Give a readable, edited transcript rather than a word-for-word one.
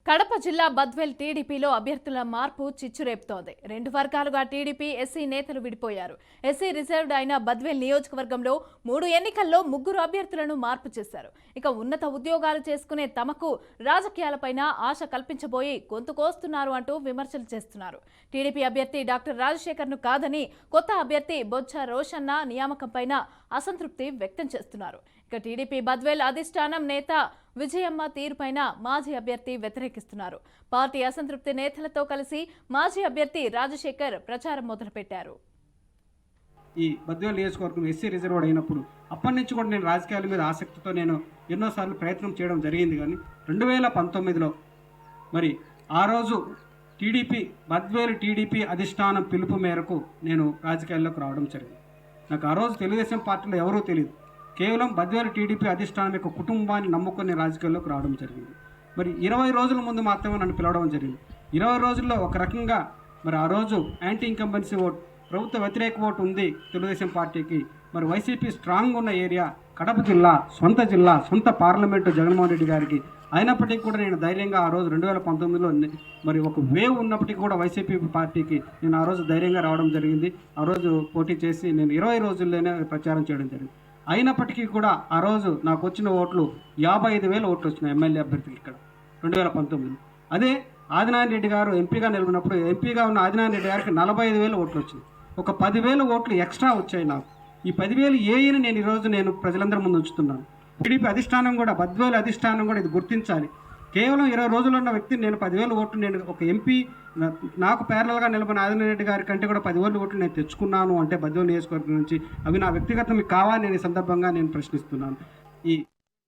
కడప జిల్లా బద్వేల్ టీడీపీలో అభ్యర్థుల మార్పు చిచ్చురేపుతోంది. రెండు వర్గాలుగా టీడీపీ ఎస్సీ నేతలు విడిపోయారు. ఎస్సీ రిజర్వ్డ్ అయిన బద్వేల్ నియోజకవర్గంలో 3 ఎన్నికల్లో 3 అభ్యర్థులను మార్పు చేశారు. ఇక ఉన్నత ఉద్యోగాలు చేసుకునే తమకు రాజకీయాలపైన ఆశ కల్పించబోయి గొంతు కోస్తున్నారు అంటూ విమర్శలు చేస్తున్నారు. టీడీపీ అభ్యర్థి డాక్టర్ రాజశేఖర్ను కాదని కొత్త అభ్యర్థి బొజ్జ రోషన్న నియామకంపైన అసంతృప్తి వ్యక్తం చేస్తున్నారు. ఇక టీడీపీ బద్వేల్ అధిష్టానం నేత విజయమ్మ తీరుపైన మాజీ అభ్యర్థి వ్యతిరేకిస్తున్నారు. పార్టీ అసంతృప్తి నేతలతో కలిసి మాజీ అభ్యర్థి రాజశేఖర్ ప్రచారం మొదలుపెట్టారు. ఈ బద్వేల్ నియోజకవర్గం ఎస్సీ రిజర్వ్డ్ అయినప్పుడు అప్పటి నుంచి కూడా నేను రాజకీయాల మీద ఆసక్తితో నేను ఎన్నోసార్లు ప్రయత్నం చేయడం జరిగింది. కానీ 2019లో మరి ఆ రోజు బద్వేల్ టీడీపీ అధిష్టానం పిలుపు మేరకు నేను రాజకీయాల్లోకి రావడం జరిగింది. నాకు ఆ రోజు తెలుగుదేశం పార్టీలో ఎవరూ తెలియదు. కేవలం బద్వేల్ టీడీపీ అధిష్టానం యొక్క కుటుంబాన్ని నమ్ముకొని రాజకీయాల్లోకి రావడం జరిగింది. మరి 20 రోజుల ముందు మాత్రమే నన్ను పిలవడం జరిగింది. 20 రోజుల్లో ఒక రకంగా మరి ఆ రోజు యాంటీ ఇన్కంబెన్సీ ఓట్, ప్రభుత్వ వ్యతిరేక ఓటు ఉంది తెలుగుదేశం పార్టీకి. మరి వైసీపీ స్ట్రాంగ్ ఉన్న ఏరియా కడప జిల్లా, సొంత పార్లమెంటు జగన్మోహన్ రెడ్డి గారికి. అయినప్పటికీ కూడా నేను ధైర్యంగా ఆ రోజు 2019లో మరి ఒక వేవ్ ఉన్నప్పటికీ కూడా వైసీపీ పార్టీకి నేను ఆ రోజు ధైర్యంగా రావడం జరిగింది. ఆ రోజు పోటీ చేసి నేను 20 రోజుల్లోనే ప్రచారం చేయడం జరిగింది. అయినప్పటికీ కూడా ఆ రోజు నాకు వచ్చిన ఓట్లు 55,000 ఓట్లు వచ్చినాయి ఎమ్మెల్యే అభ్యర్థులు ఇక్కడ 2019. అదే ఆదినారాయణ రెడ్డి గారు ఎంపీగా నిలబడినప్పుడు ఎంపీగా ఉన్న ఆదినారాయణ రెడ్డి గారికి 45,000 ఓట్లు వచ్చినాయి. ఒక 10,000 ఓట్లు ఎక్స్ట్రా వచ్చాయి నాకు. ఈ 10,000 ఏఈని నేను ఈరోజు ప్రజలందరి ముందు ఉంచుతున్నాను. టీడీపీ అధిష్టానం కూడా, బద్వేల్ అధిష్టానం కూడా ఇది గుర్తించాలి. కేవలం 20 రోజులు ఉన్న వ్యక్తిని నేను 10,000 ఓట్లు, నేను ఒక ఎంపీ నాకు ప్యారలల్గా నిలబడిన ఆదినారాయణ రెడ్డి గారి కంటే కూడా 10,000 ఓట్లు నేను తెచ్చుకున్నాను అంటే బద్వేల్ నియోజకవర్గం నుంచి. అవి నా వ్యక్తిగతం మీకు కావాలని నేను ఈ సందర్భంగా ప్రశ్నిస్తున్నాను.